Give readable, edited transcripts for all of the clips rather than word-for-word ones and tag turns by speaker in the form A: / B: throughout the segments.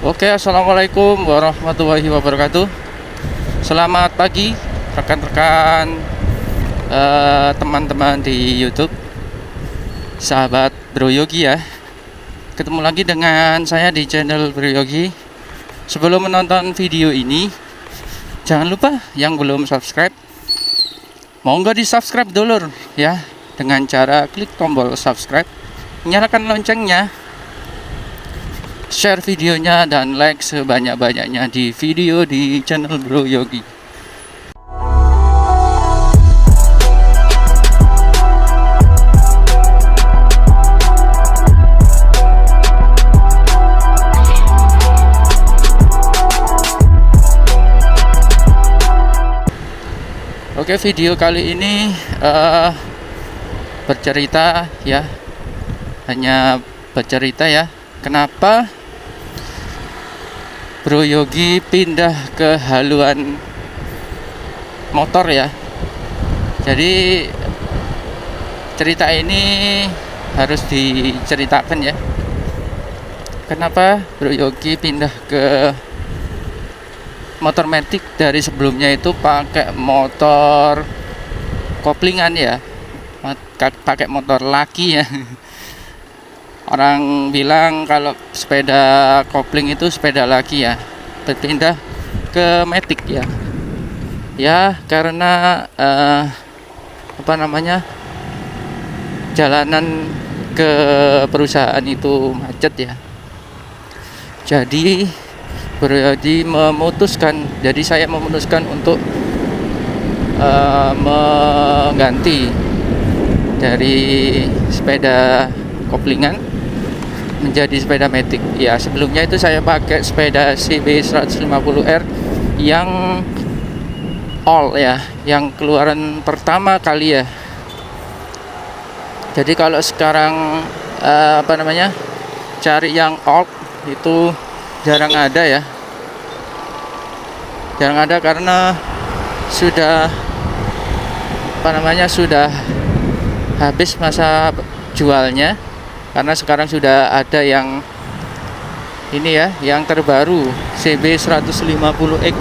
A: Oke, assalamualaikum warahmatullahi wabarakatuh. Selamat pagi rekan-rekan, teman-teman di YouTube, sahabat Bro Yogi ya. Ketemu lagi dengan saya di channel Bro Yogi. Sebelum menonton video ini, jangan lupa yang belum subscribe, mau nggak di subscribe dulu ya, dengan cara klik tombol subscribe, nyalakan loncengnya, share videonya, dan like sebanyak-banyaknya di video di channel Bro Yogi. Oke, video kali ini bercerita ya, hanya bercerita ya, kenapa Bro Yogi pindah ke haluan motor ya. Jadi cerita ini harus diceritakan ya, kenapa Bro Yogi pindah ke motor matic dari sebelumnya itu pakai motor koplingan ya, pakai motor laki ya. Orang bilang kalau sepeda kopling itu sepeda laki ya, berpindah ke matic ya. Ya karena jalanan ke perusahaan itu macet ya. Jadi saya memutuskan untuk mengganti dari sepeda koplingan menjadi sepeda matic ya. Sebelumnya itu saya pakai sepeda CB 150R yang all ya, yang keluaran pertama kali ya. Jadi kalau sekarang cari yang all itu jarang ada ya, jarang ada karena sudah sudah habis masa jualnya. Karena sekarang sudah ada yang ini ya, yang terbaru CB 150X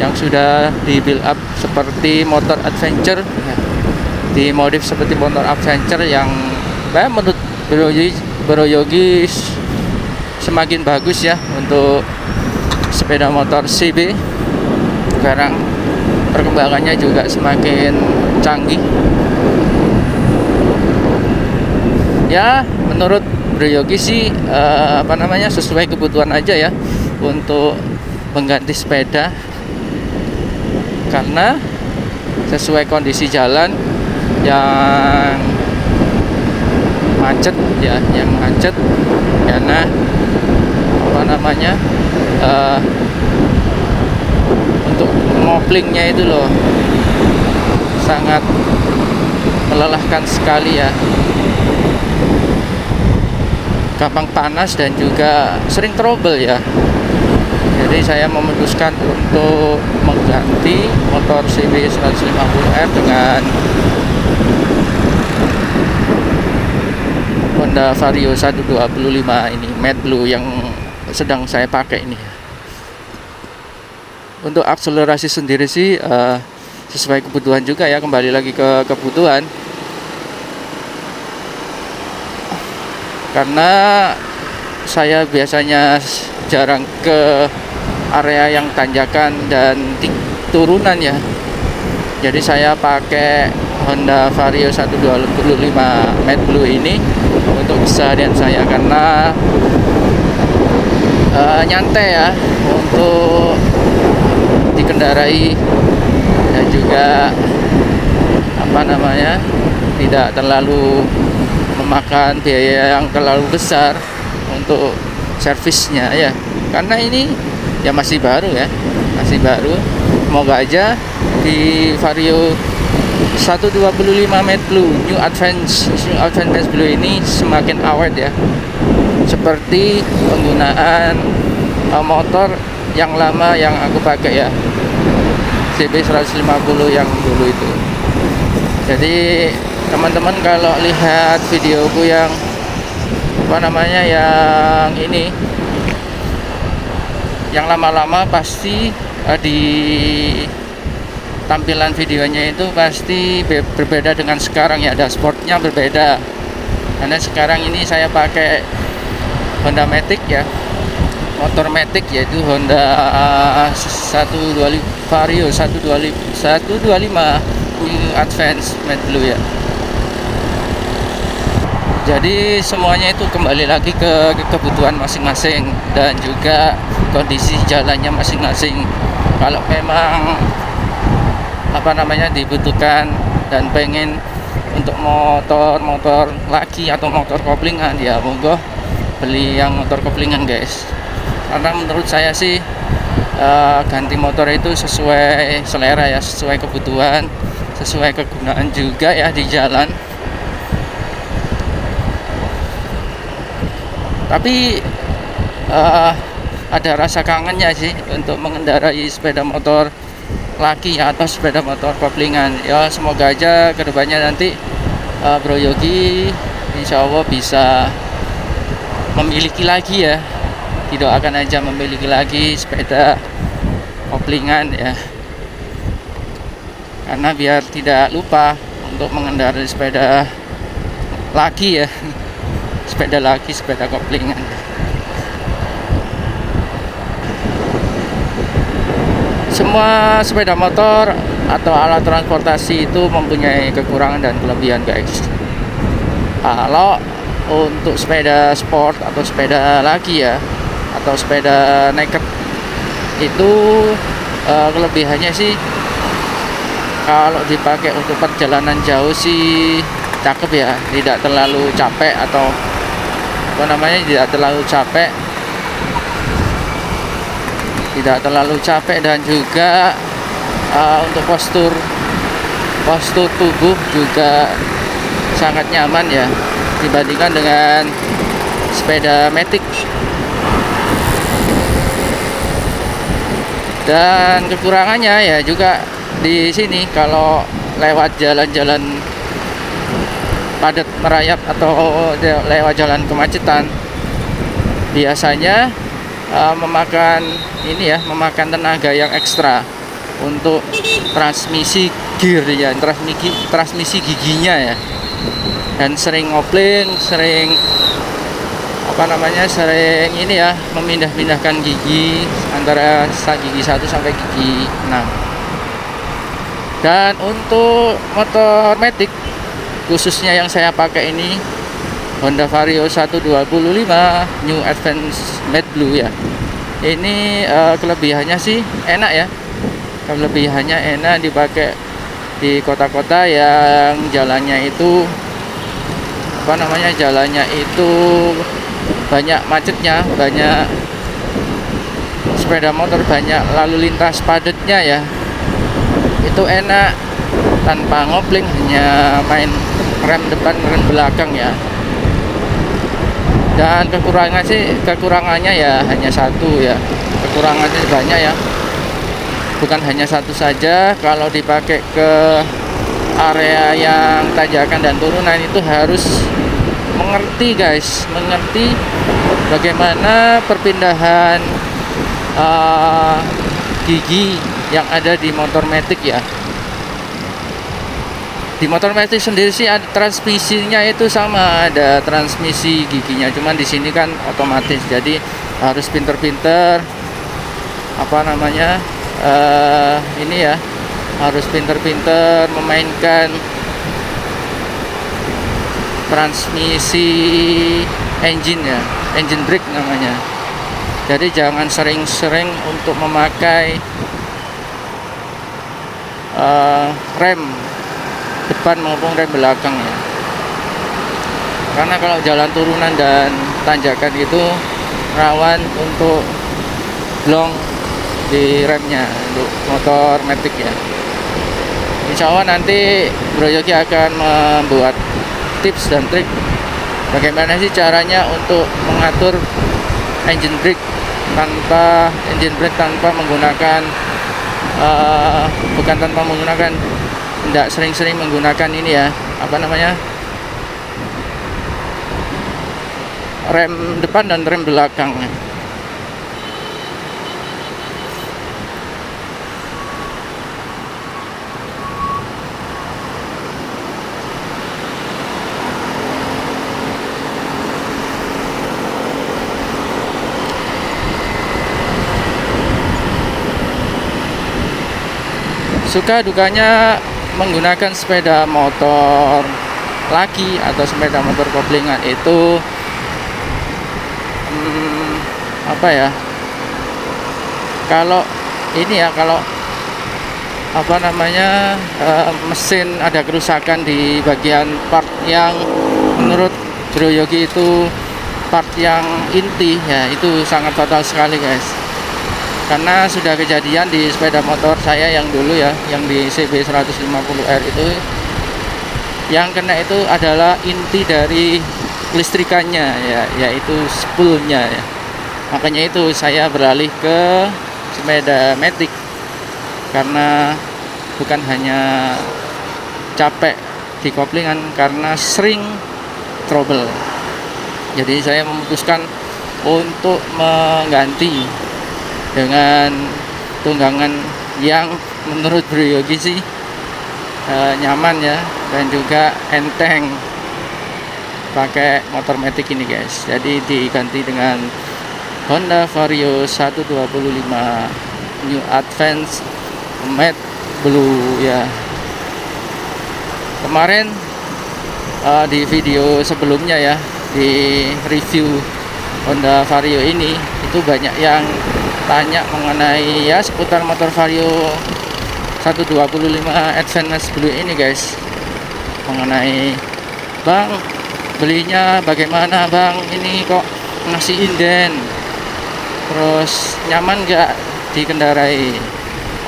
A: yang sudah di build up seperti motor adventure ya, dimodif seperti motor adventure yang menurut Bro Yogi semakin bagus ya untuk sepeda motor CB. Sekarang perkembangannya juga semakin canggih ya. Menurut Bro Yogi sih sesuai kebutuhan aja ya untuk mengganti sepeda, karena sesuai kondisi jalan yang macet ya, karena untuk ngoplingnya itu loh sangat melelahkan sekali ya, gampang panas dan juga sering trouble ya. Jadi saya memutuskan untuk mengganti motor CB 150R dengan Honda Vario 125 ini matte blue yang sedang saya pakai ini. Untuk akselerasi sendiri sih sesuai kebutuhan juga ya, kembali lagi ke kebutuhan. Karena saya biasanya jarang ke area yang tanjakan dan turunan ya. Jadi saya pakai Honda Vario 125 matte blue ini untuk keseharian saya, karena nyantai ya untuk dikendarai dan juga tidak terlalu memakan biaya yang terlalu besar untuk servisnya ya, karena ini ya masih baru. Semoga aja di Vario 125 matte blue New Advance Blue ini semakin awet ya, seperti penggunaan motor yang lama yang aku pakai ya, CB 150 yang dulu itu. Jadi teman-teman kalau lihat videoku yang yang ini yang lama-lama pasti di tampilan videonya itu pasti berbeda dengan sekarang ya, dashboardnya berbeda. Karena sekarang ini saya pakai Honda Matic ya, motor Matic, yaitu Honda 125 Vario 125 New Advance Matte Blue ya. Jadi semuanya itu kembali lagi ke kebutuhan masing-masing dan juga kondisi jalannya masing-masing. Kalau memang dibutuhkan dan pengen untuk motor laki atau motor koplingan, ya monggo beli yang motor koplingan guys. Karena menurut saya sih ganti motor itu sesuai selera ya, sesuai kebutuhan, sesuai kegunaan juga ya di jalan. Tapi ada rasa kangennya sih untuk mengendarai sepeda motor laki atau sepeda motor koplingan ya. Semoga aja kedepannya nanti Bro Yogi insya Allah bisa memiliki lagi ya, didoakan aja memiliki lagi sepeda koplingan ya, karena biar tidak lupa untuk mengendarai sepeda laki ya, sepeda laki, sepeda koplingan. Semua sepeda motor atau alat transportasi itu mempunyai kekurangan dan kelebihan guys. Kalau untuk sepeda sport atau sepeda laki ya, atau sepeda naked itu kelebihannya sih kalau dipakai untuk perjalanan jauh sih cakep ya, tidak terlalu capek atau tidak terlalu capek dan juga untuk postur tubuh juga sangat nyaman ya dibandingkan dengan sepeda Matic. Dan kekurangannya ya juga di sini, kalau lewat jalan-jalan padat merayap atau lewat jalan kemacetan biasanya memakan tenaga yang ekstra untuk transmisi gear ya, transmisi giginya ya, dan sering ngopling, sering memindah-pindahkan gigi antara gigi 1 sampai gigi 6. Dan untuk motor Matic khususnya yang saya pakai ini Honda Vario 125 New Advance Matte Blue ya. Ini kelebihannya sih enak ya. Kelebihannya enak dipakai di kota-kota yang jalannya itu banyak macetnya, banyak sepeda motor, banyak lalu lintas padatnya ya. Itu enak tanpa ngopling, hanya main rem depan, rem belakang ya. Dan kekurangannya ya hanya satu ya, kekurangannya banyak ya, bukan hanya satu saja. Kalau dipakai ke area yang tanjakan dan turunan itu harus mengerti bagaimana perpindahan gigi yang ada di motor Matic ya. Di motor Matic sendiri sih ada transmisinya itu sama, ada transmisi giginya, cuman di sini kan otomatis, jadi harus pinter-pinter harus pinter-pinter memainkan transmisi engine ya, engine brake namanya. Jadi jangan sering-sering untuk memakai rem depan maupun rem belakang ya, karena kalau jalan turunan dan tanjakan itu rawan untuk blong di remnya untuk motor Matic ya. Insya Allah nanti Bro Yogi akan membuat tips dan trik bagaimana sih caranya untuk mengatur engine brake tanpa menggunakan tidak sering-sering menggunakan ini ya, rem depan dan rem belakang. Suka dukanya menggunakan sepeda motor laki atau sepeda motor koplingan itu apa ya, kalau ini ya, kalau apa namanya mesin ada kerusakan di bagian part yang menurut Bro Yogi itu part yang inti ya, itu sangat fatal sekali guys. Karena sudah kejadian di sepeda motor saya yang dulu ya, yang di CB 150R itu, yang kena itu adalah inti dari listrikannya ya, yaitu spoolnya ya. Makanya itu saya beralih ke sepeda matic, karena bukan hanya capek di koplingan, karena sering trouble. Jadi saya memutuskan untuk mengganti dengan tunggangan yang menurut Bro Yogi sih nyaman ya, dan juga enteng pakai motor matic ini guys. Jadi diganti dengan Honda Vario 125 New Advance Matte Blue ya. Kemarin di video sebelumnya ya, di review Honda Vario ini, itu banyak yang tanya mengenai ya seputar motor Vario 125 Advance Blue ini guys, mengenai bang, belinya bagaimana bang, ini kok ngasih inden, terus nyaman gak dikendarai.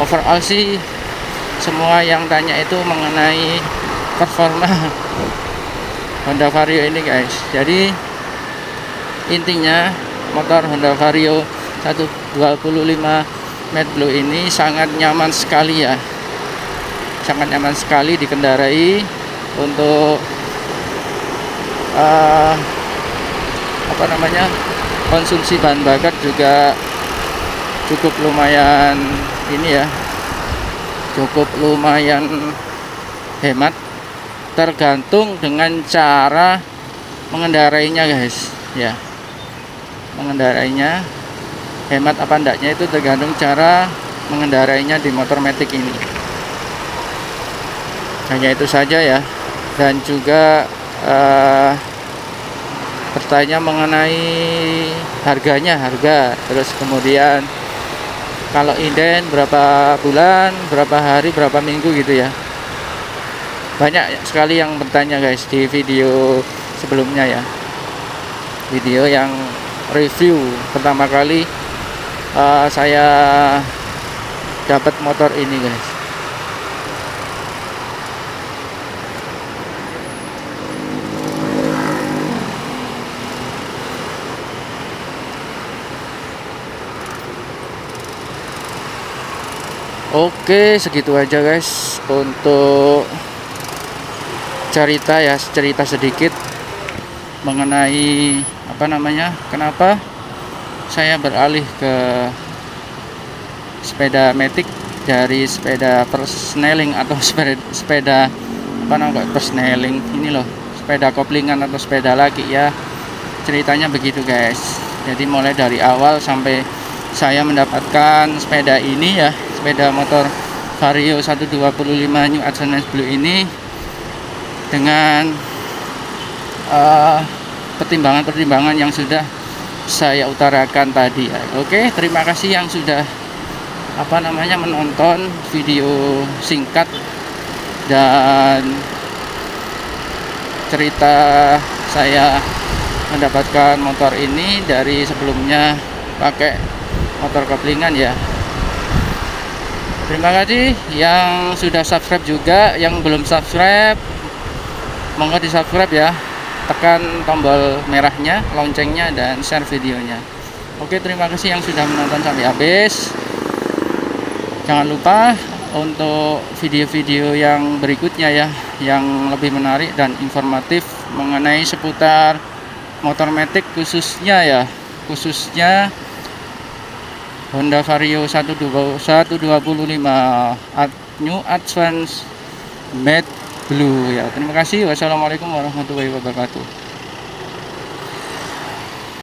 A: Overall sih semua yang tanya itu mengenai performa Honda Vario ini guys. Jadi intinya motor Honda Vario 125 Matte Blue ini sangat nyaman sekali ya, sangat nyaman sekali dikendarai. Untuk apa namanya, konsumsi bahan bakar juga cukup lumayan ini ya, cukup lumayan hemat, tergantung dengan cara mengendarainya guys ya. Mengendarainya hemat apa enggaknya itu tergantung cara mengendarainya di motor matic ini. Hanya itu saja ya. Dan juga bertanya mengenai harga, terus kemudian kalau inden berapa bulan, berapa hari, berapa minggu gitu ya. Banyak sekali yang bertanya guys di video sebelumnya ya, video yang review pertama kali saya dapat motor ini guys. Oke, segitu aja guys untuk cerita ya, cerita sedikit mengenai apa namanya, kenapa saya beralih ke sepeda matic dari sepeda persneling atau sepeda apa namanya, persneling ini loh, sepeda koplingan atau sepeda laki ya. Ceritanya begitu guys. Jadi mulai dari awal sampai saya mendapatkan sepeda ini ya, sepeda motor Vario 125 New Advance Blue ini, dengan pertimbangan-pertimbangan yang sudah saya utarakan tadi ya. Oke, terima kasih yang sudah apa namanya menonton video singkat dan cerita saya mendapatkan motor ini dari sebelumnya pakai motor koplingan ya. Terima kasih yang sudah subscribe juga, yang belum subscribe monggo di subscribe ya, tekan tombol merahnya, loncengnya, dan share videonya. Oke, terima kasih yang sudah menonton sampai habis. Jangan lupa untuk video-video yang berikutnya ya, yang lebih menarik dan informatif mengenai seputar motor matic, khususnya Honda Vario 125 New Advance Matte Blue ya. Terima kasih. Wassalamualaikum warahmatullahi wabarakatuh.